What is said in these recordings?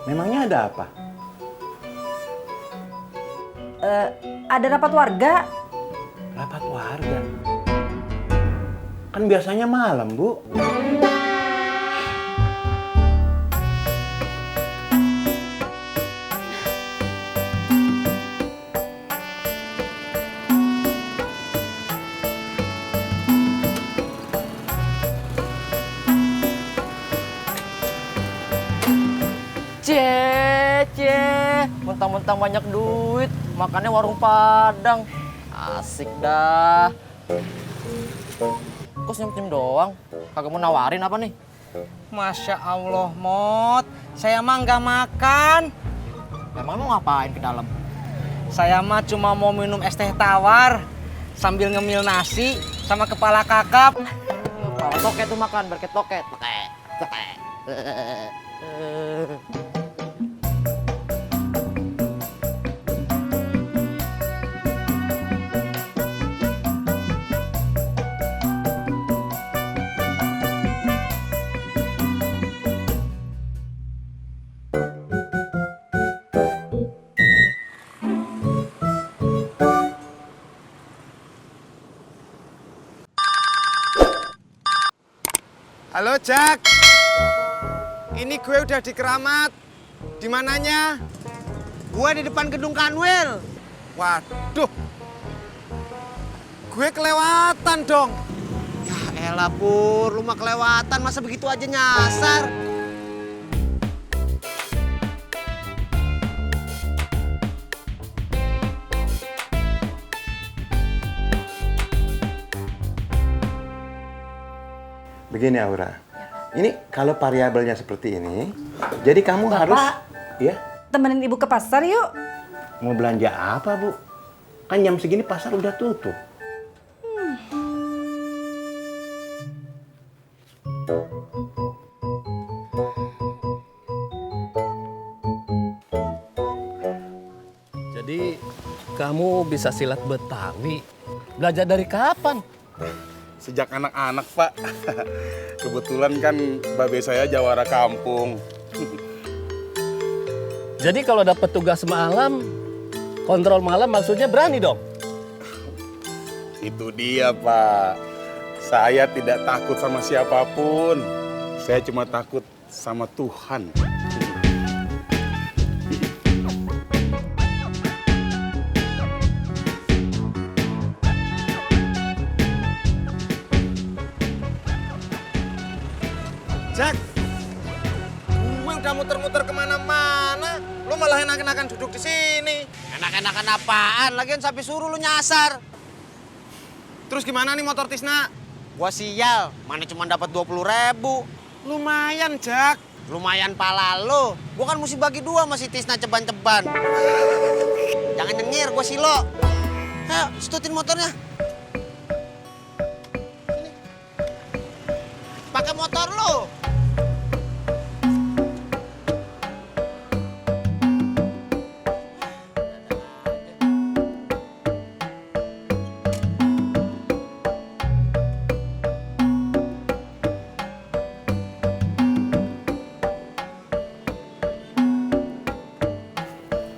Memangnya ada apa? Ada rapat warga. Rapat warga? Kan biasanya malam, Bu. Mentang-mentang banyak duit, makannya warung Padang. Asik dah. Kok senyum-senyum doang? Kagak mau nawarin apa nih? Masya Allah, Mot. Saya mah nggak makan. Emang lu ngapain ke dalam? Saya mah cuma mau minum es teh tawar sambil ngemil nasi sama kepala kakap. Kalau toket tuh makan, berket toket. Toket. Halo, Jak. Ini gue udah di Keramat. Di mananya? Gue di depan gedung Kanwil. Waduh. Gue kelewatan dong. Ya elah Pur, lu mah kelewatan, masa begitu aja nyasar? Begini Aura, ini kalau variabelnya seperti ini, jadi kamu harus, ya, Temenin ibu ke pasar yuk. mau belanja apa, Bu? Kan jam segini pasar udah tutup. Jadi kamu bisa silat Betawi. Belajar dari kapan? Sejak anak-anak, Pak. Kebetulan kan babe saya jawara kampung. Jadi kalau dapat tugas malam, kontrol malam maksudnya berani dong? Itu dia, Pak. Saya tidak takut sama siapapun. Saya cuma takut sama Tuhan. Jak, gue udah muter-muter kemana-mana. Lu malah enak-enakan duduk di sini. Enak-enakan apaan? Lagian sampai suruh lu nyasar. Terus gimana nih motor Tisna? Gua sial, mana cuma dapat 20.000. Lumayan, Jak. Lumayan pala lu. Gua kan mesti bagi dua sama si Tisna ceban-ceban. Jangan nyengir, gua silo. Ayo, setutin motornya. Sini. Pakai motor lu.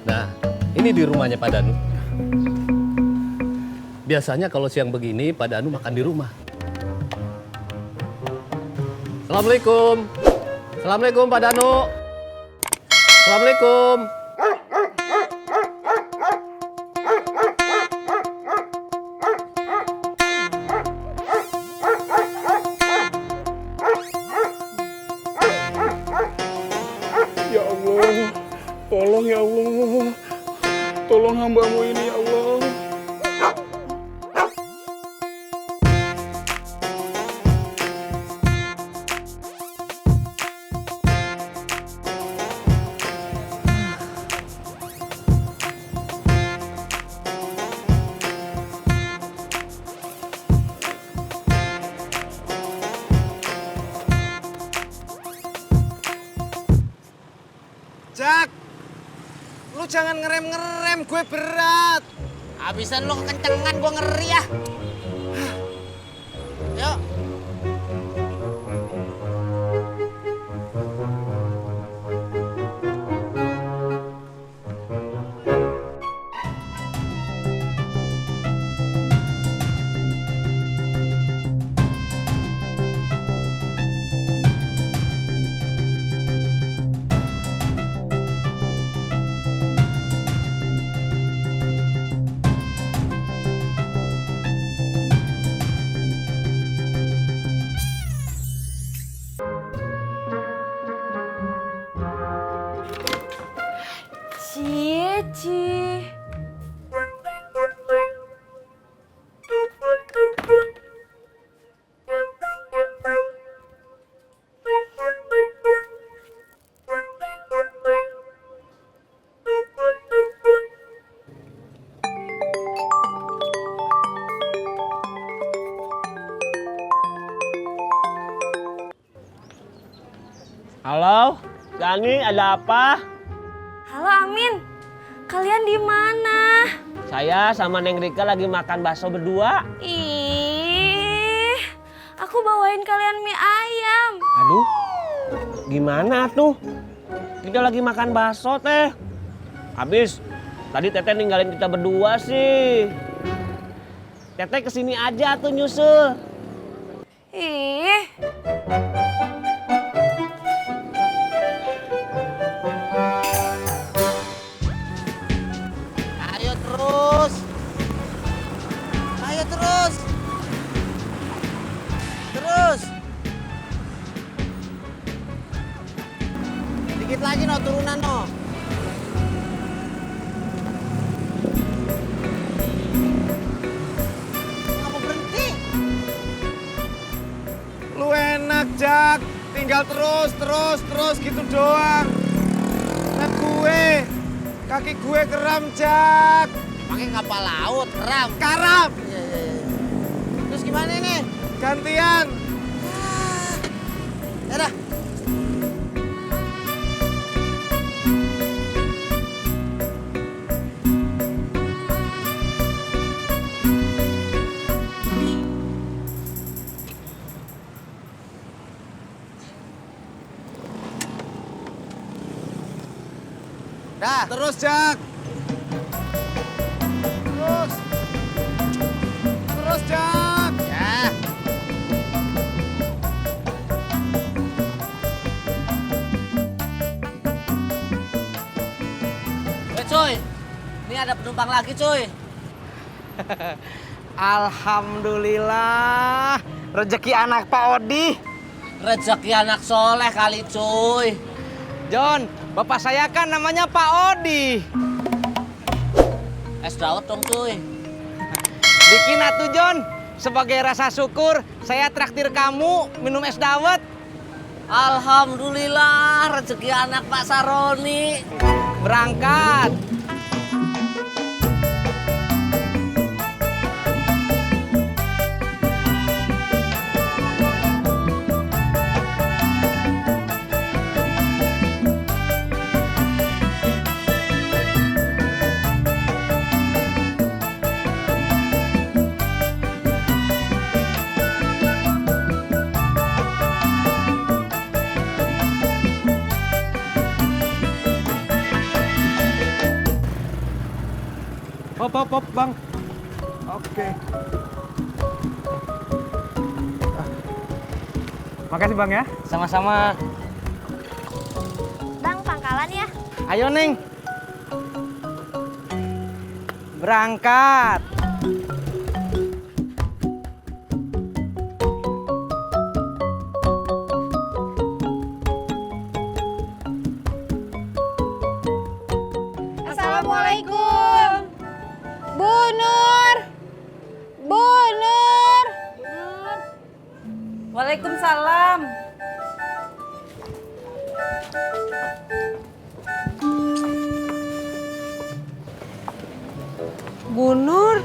Nah, ini di rumahnya Pak Danu. Biasanya kalau siang begini Pak Danu makan di rumah. Assalamualaikum. Assalamualaikum Pak Danu. Assalamualaikum. Ya Allah, tolong ya Allah. Tolong hambamu ini ya Allah. Jak, lu jangan ngerem-ngerem, gue berat. Habisan lu kekencengan, gua ngeri ya. Yuk. Ci? Halo, Dani, ada apa? Halo Amin, kalian di mana? Saya sama Neng Rika lagi makan bakso berdua. Ih, aku bawain kalian mie ayam. Aduh, gimana tuh? Kita lagi makan bakso, Teh. Habis, tadi Teteh ninggalin kita berdua sih. Teteh kesini aja tuh nyusul. Ih, Ayo terus. Ayo terus. Terus. Dikit lagi no turunan no. Ngapa berhenti? Lu enak, Jak. Tinggal terus gitu doang. Nah gue, kaki gue keram, Jak. Pakai kapal laut, keram. Karam. Iya, iya, iya. Terus gimana nih? Gantian. Ya dah. Dah. Terus, Jak. Terus. Terus, Jak. Ya. Cuy, ini ada penumpang lagi cuy. Alhamdulillah, rezeki anak Pak Odi. Rezeki anak soleh kali cuy. John, bapak saya kan namanya Pak Odi. Es dawet dong cuy. Bikin atuh John, sebagai rasa syukur saya traktir kamu minum es dawet. Alhamdulillah rezeki anak Pak Saroni. Berangkat. Hop, Bang. Oke. Makasih, Bang ya. Sama-sama. Bang, pangkalan ya? Ayo, Neng. Berangkat. Assalamualaikum. Bu Nur. Bu Nur. Waalaikumsalam. Bu Nur.